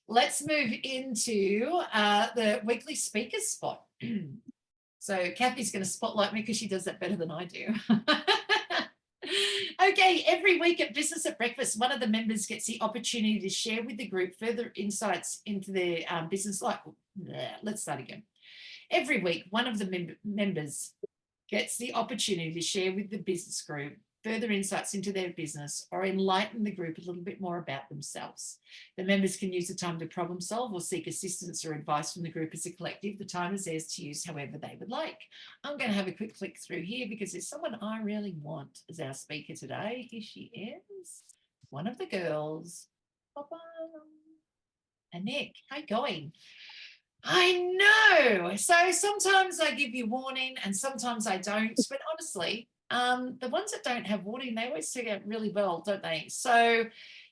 let's move into the weekly speaker spot. So Kathy's going to spotlight me because she does that better than I do. Okay, every week at Business at Breakfast, one of the members gets the opportunity to share with the group further insights into their business life. Let's start again. Every week, one of the members gets the opportunity to share with the business group further insights into their business or enlighten the group a little bit more about themselves. The members can use the time to problem solve or seek assistance or advice from the group as a collective. The time is theirs to use however they would like. I'm going to have a quick click through here because there's someone I really want as our speaker today. Here she is, one of the girls. Anik, how you going? I know. So sometimes I give you warning and sometimes I don't. But honestly, the ones that don't have warning, they always turn out really well, don't they? So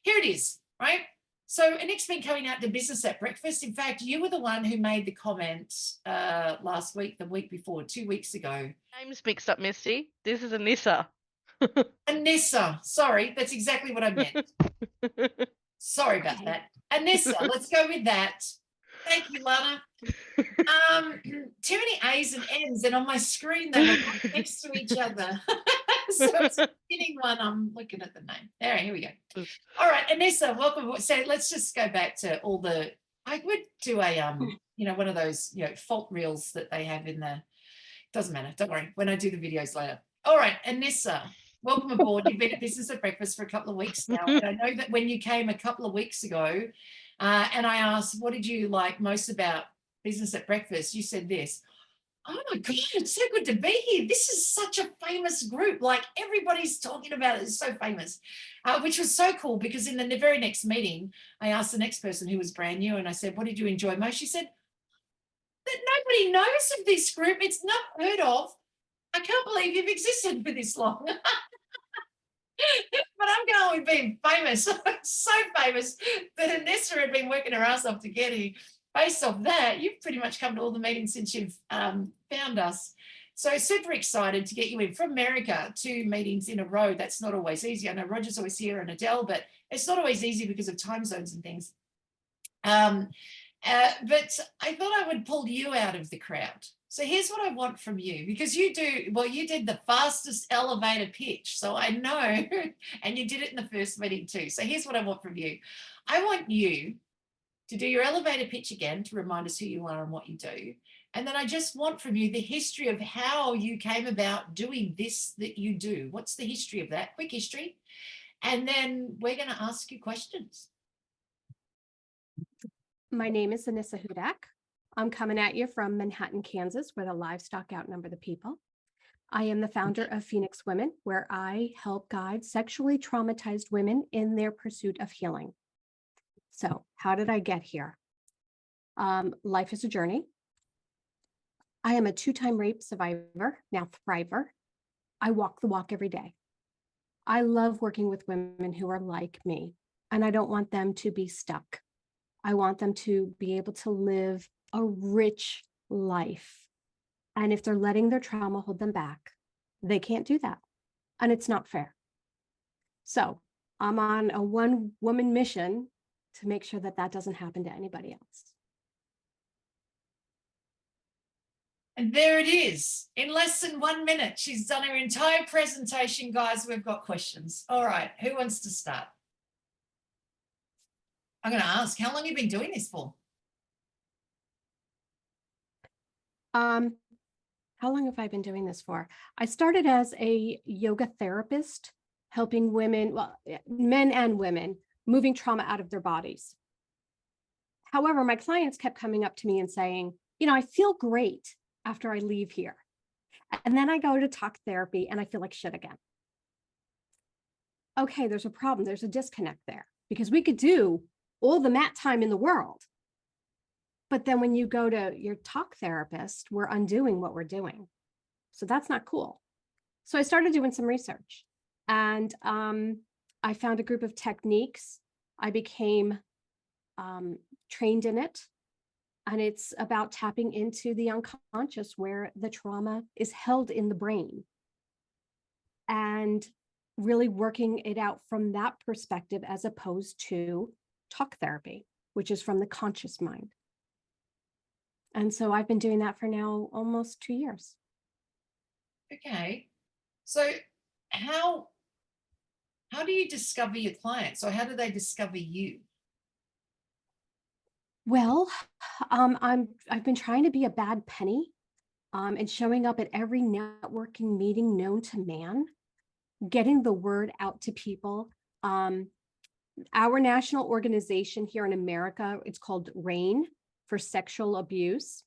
here it is, right? So Anik's been coming out to Business at Breakfast. In fact, you were the one who made the comment last week, the week before, 2 weeks ago. Name's mixed up, Misty. This is Anissa. Anissa. Sorry, that's exactly what I meant. Sorry about that. Anissa, let's go with that. Thank you, Lana. Too many A's and N's, and on my screen they were next to each other. So it's a beginning one. I'm looking at the name. All right, here we go. All right, Anissa, welcome. So let's just go back to all the. I would do a one of those fault reels that they have in the. Doesn't matter. Don't worry. When I do the videos later. All right, Anissa, welcome aboard. You've been at Business at Breakfast for a couple of weeks now, and I know that when you came a couple of weeks ago, and I asked, what did you like most about Business at Breakfast? You said this. Oh my God, it's so good to be here. This is such a famous group. Like everybody's talking about it. It's so famous, which was so cool because in the very next meeting, I asked the next person who was brand new and I said, what did you enjoy most? She said, that nobody knows of this group. It's not heard of. I can't believe you've existed for this long. But I'm going with being famous. So famous that Anissa had been working her ass off to get here. Based off that, you've pretty much come to all the meetings since you've found us. So super excited to get you in from America, 2 meetings in a row. That's not always easy. I know Roger's always here and Adele, but it's not always easy because of time zones and things. But I thought I would pull you out of the crowd. So here's what I want from you, because you did the fastest elevator pitch. So I know, and you did it in the first meeting too. So here's what I want from you. I want you to do your elevator pitch again to remind us who you are and what you do. And then I just want from you the history of how you came about doing this that you do. What's the history of that? Quick history. And then we're going to ask you questions. My name is Anissa Hudak. I'm coming at you from Manhattan, Kansas, where the livestock outnumber the people. I am the founder of Phoenix Women, where I help guide sexually traumatized women in their pursuit of healing. So how did I get here? Life is a journey. I am a 2-time rape survivor, now thriver. I walk the walk every day. I love working with women who are like me, and I don't want them to be stuck. I want them to be able to live a rich life. And if they're letting their trauma hold them back, they can't do that. And it's not fair. So I'm on a 1-woman mission to make sure that that doesn't happen to anybody else. And there it is. In less than 1 minute, she's done her entire presentation. Guys, we've got questions. All right, who wants to start? I'm going to ask, how long have you been doing this for? How long have I been doing this for? I started as a yoga therapist, helping women, well, men and women, moving trauma out of their bodies. However, my clients kept coming up to me and saying, I feel great after I leave here. And then I go to talk therapy and I feel like shit again. Okay, there's a problem. There's a disconnect there because we could do all the mat time in the world. But then when you go to your talk therapist, we're undoing what we're doing. So that's not cool. So I started doing some research and I found a group of techniques. I became trained in it. And it's about tapping into the unconscious where the trauma is held in the brain and really working it out from that perspective as opposed to talk therapy. which is from the conscious mind. And so I've been doing that for now almost 2 years. Okay. So how do you discover your clients, or how do they discover you? Well, I've been trying to be a bad penny, and showing up at every networking meeting known to man, getting the word out to people. Our national organization here in America, it's called RAIN, for sexual abuse,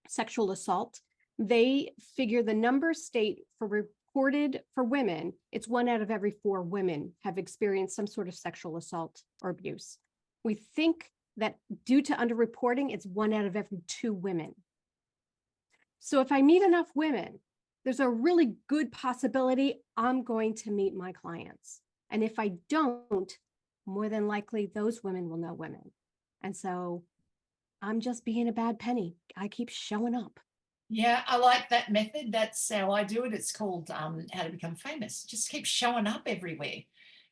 sexual assault. They figure the numbers state for reported for women, it's 1 out of every 4 women have experienced some sort of sexual assault or abuse. We think that due to underreporting, it's 1 out of every 2 women. So if I meet enough women, there's a really good possibility I'm going to meet my clients. And if I don't, more than likely those women will know women. And so I'm just being a bad penny. I keep showing up. Yeah, I like that method. That's how I do it. It's called How to Become Famous. Just keep showing up everywhere.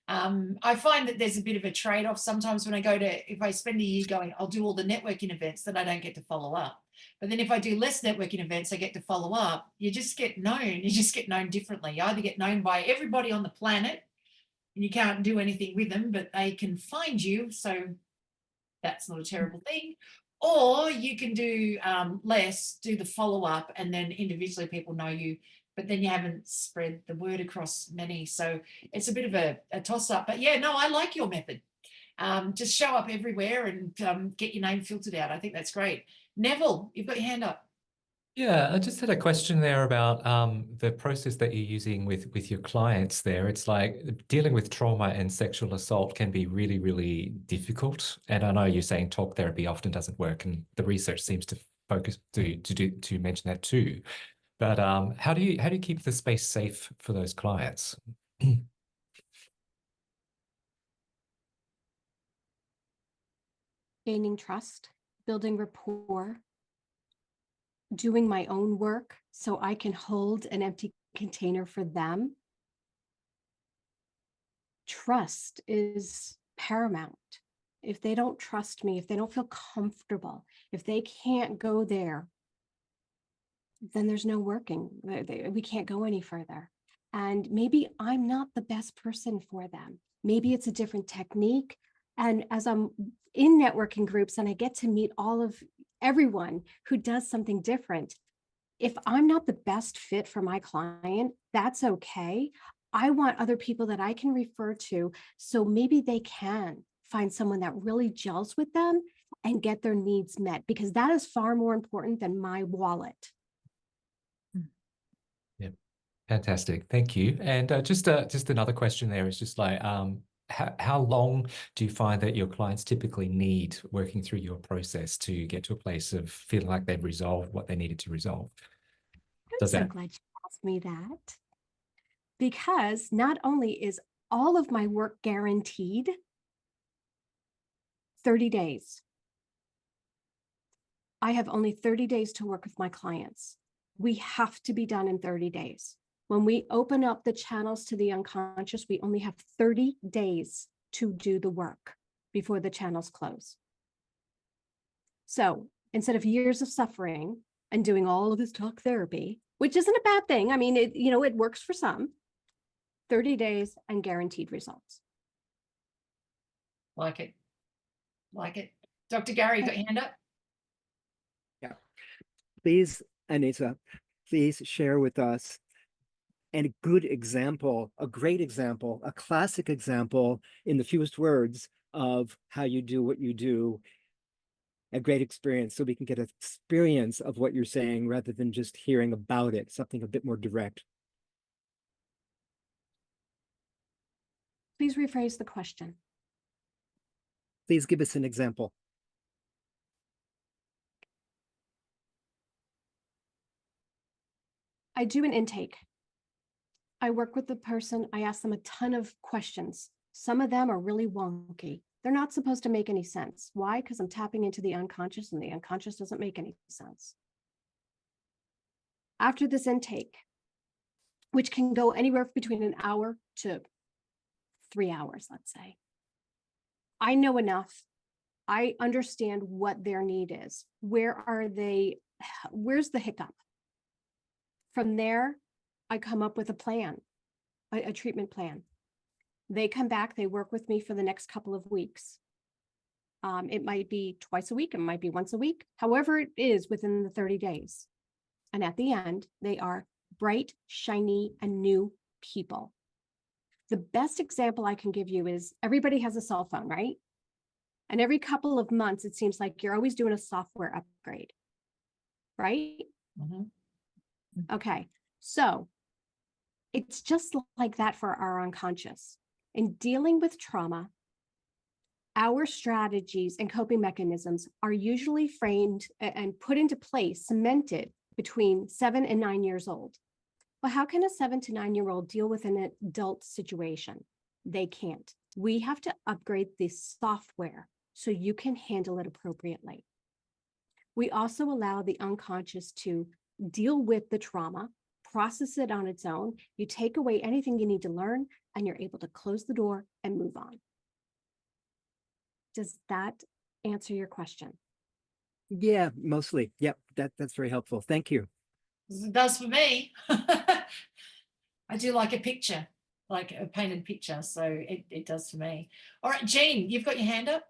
I find that there's a bit of a trade-off sometimes when I go to, if I spend a year going, I'll do all the networking events, then I don't get to follow up. But then if I do less networking events, I get to follow up. You just get known. You just get known differently. You either get known by everybody on the planet and you can't do anything with them, but they can find you. So that's not a terrible thing. Or you can do less, do the follow-up, and then individually people know you, but then you haven't spread the word across many. So it's a bit of a toss-up. But yeah, no, I like your method. Just show up everywhere and get your name filtered out. I think that's great. Neville, you've got your hand up. Yeah, I just had a question there about the process that you're using with your clients there. It's like dealing with trauma and sexual assault can be really, really difficult. And I know you're saying talk therapy often doesn't work, and the research seems to focus to mention that too. But how do you keep the space safe for those clients? Gaining trust, building rapport, doing my own work so I can hold an empty container for them. Trust is paramount. If they don't trust me, if they don't feel comfortable, if they can't go there, then there's no working. We can't go any further. And maybe I'm not the best person for them. Maybe it's a different technique. And as I'm in networking groups and I get to meet everyone who does something different, if I'm not the best fit for my client, that's okay. I want other people that I can refer to, so maybe they can find someone that really gels with them and get their needs met, because that is far more important than my wallet. Yeah, fantastic. Thank you. And just another question there is just like, how long do you find that your clients typically need working through your process to get to a place of feeling like they've resolved what they needed to resolve? I'm so glad you asked me that, because not only is all of my work guaranteed 30 days, I have only 30 days to work with my clients. We have to be done in 30 days. When we open up the channels to the unconscious, we only have 30 days to do the work before the channels close. So instead of years of suffering and doing all of this talk therapy, which isn't a bad thing, I mean, it works for some, 30 days and guaranteed results. Like it. Like it. Dr. Gary, you got your hand up? Yeah. Please, Anissa, please share with us a good example, a great example, a classic example in the fewest words of how you do what you do, a great experience, so we can get an experience of what you're saying rather than just hearing about it, something a bit more direct. Please rephrase the question. Please give us an example. I do an intake. I work with the person. I ask them a ton of questions. Some of them are really wonky. They're not supposed to make any sense. Why? Because I'm tapping into the unconscious, and the unconscious doesn't make any sense. After this intake, which can go anywhere between an hour to 3 hours, let's say, I know enough. I understand what their need is. Where are they? Where's the hiccup? From there, I come up with a plan, a treatment plan. They come back, they work with me for the next couple of weeks. It might be twice a week, it might be once a week, however it is within the 30 days. And at the end, they are bright, shiny, and new people. The best example I can give you is everybody has a cell phone, right? And every couple of months, it seems like you're always doing a software upgrade, right? Mhm. Okay, so it's just like that for our unconscious. In dealing with trauma, our strategies and coping mechanisms are usually framed and put into place, cemented between 7 and 9 years old. Well, how can a 7 to 9-year-old deal with an adult situation? They can't. We have to upgrade the software so you can handle it appropriately. We also allow the unconscious to deal with the trauma, process it on its own. You take away anything you need to learn, and you're able to close the door and move on. Does that answer your question? Yeah, mostly. Yep, that's very helpful. Thank you. It does for me. I do like a picture, like a painted picture. So it does for me. All right, Jean, you've got your hand up.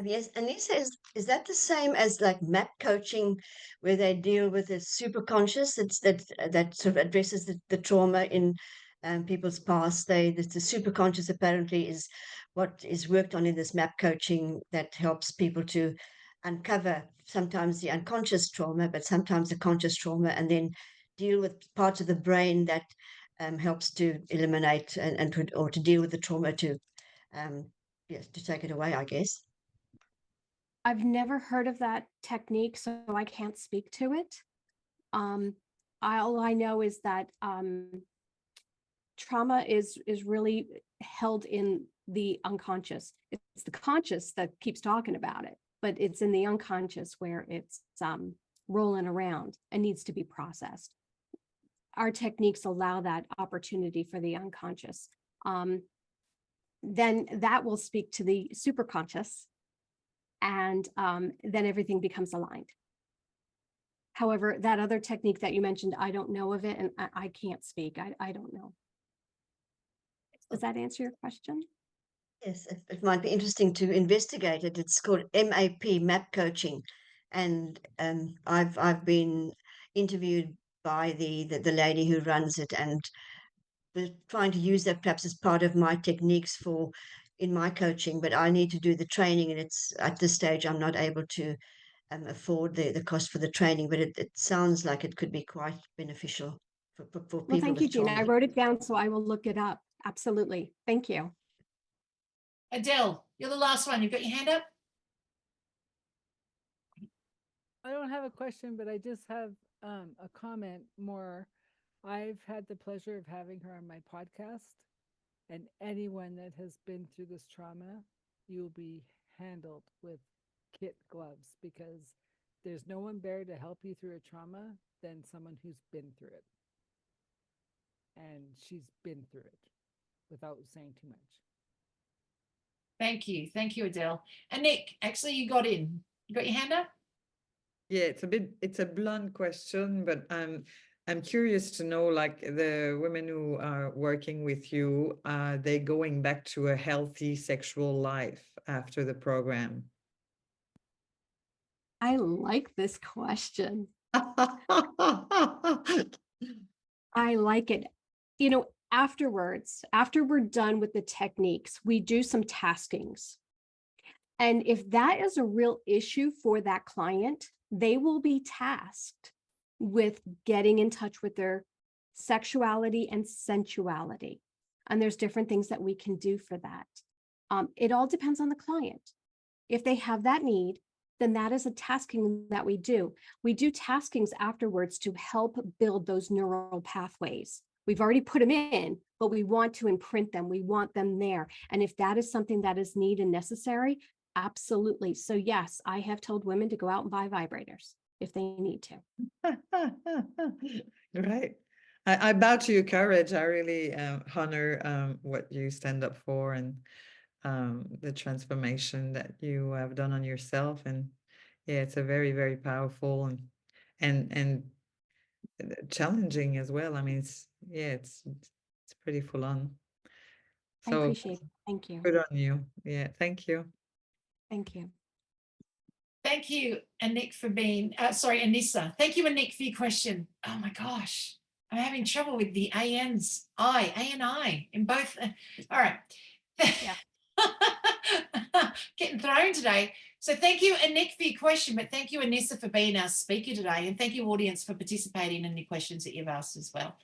Yes, Anissa, is that the same as like map coaching, where they deal with the superconscious? That sort of addresses the trauma in people's past. The superconscious apparently is what is worked on in this map coaching that helps people to uncover sometimes the unconscious trauma, but sometimes the conscious trauma, and then deal with parts of the brain that helps to eliminate or to deal with the trauma to yes, to take it away, I guess. I've never heard of that technique, so I can't speak to it. All I know is that trauma is really held in the unconscious. It's the conscious that keeps talking about it, but it's in the unconscious where it's rolling around and needs to be processed. Our techniques allow that opportunity for the unconscious. Then that will speak to the superconscious, and then everything becomes aligned. However, that other technique that you mentioned, I don't know of it, and I can't speak. I don't know. Does that answer your question? Yes, it might be interesting to investigate it. It's called MAP, map coaching, and I've been interviewed by the lady who runs it, and we're trying to use that perhaps as part of my techniques in my coaching. But I need to do the training, and it's at this stage I'm not able to afford the cost for the training. But it sounds like it could be quite beneficial for people. Well, thank you, with Gina. I trauma. wrote it down, so I will look it up. Absolutely. Thank you. Adele, you're the last one. You've got your hand up. I don't have a question, but I just have a comment more. I've had the pleasure of having her on my podcast, and anyone that has been through this trauma, you'll be handled with kid gloves, because there's no one better to help you through a trauma than someone who's been through it. And she's been through it without saying too much. Thank you. Thank you, Adele. And Nick, actually, you got in. You got your hand up? Yeah, it's a blunt question, but I'm curious to know, like, the women who are working with you, are they going back to a healthy sexual life after the program? I like this question. I like it. You know, afterwards, after we're done with the techniques, we do some taskings. And if that is a real issue for that client, they will be tasked with getting in touch with their sexuality and sensuality. And there's different things that we can do for that. It all depends on the client. If they have that need, then that is a tasking that we do. We do taskings afterwards to help build those neural pathways. We've already put them in, but we want to imprint them. We want them there. And if that is something that is needed and necessary, absolutely. So yes, I have told women to go out and buy vibrators if they need to. Right. I bow to your courage. I really honor what you stand up for, and the transformation that you have done on yourself. And yeah, it's a very, very powerful and challenging as well. I mean, it's pretty full on. I So appreciate it. Thank you. good on you. Yeah, thank you. Thank you. Thank you, Anik, for being, sorry, Anissa. Thank you, Anik, for your question. Oh my gosh, I'm having trouble with the ANs, A and I in both. All right. Yeah. Getting thrown today. So thank you, Anik, for your question, but thank you, Anissa, for being our speaker today. And thank you, audience, for participating in the questions that you've asked as well.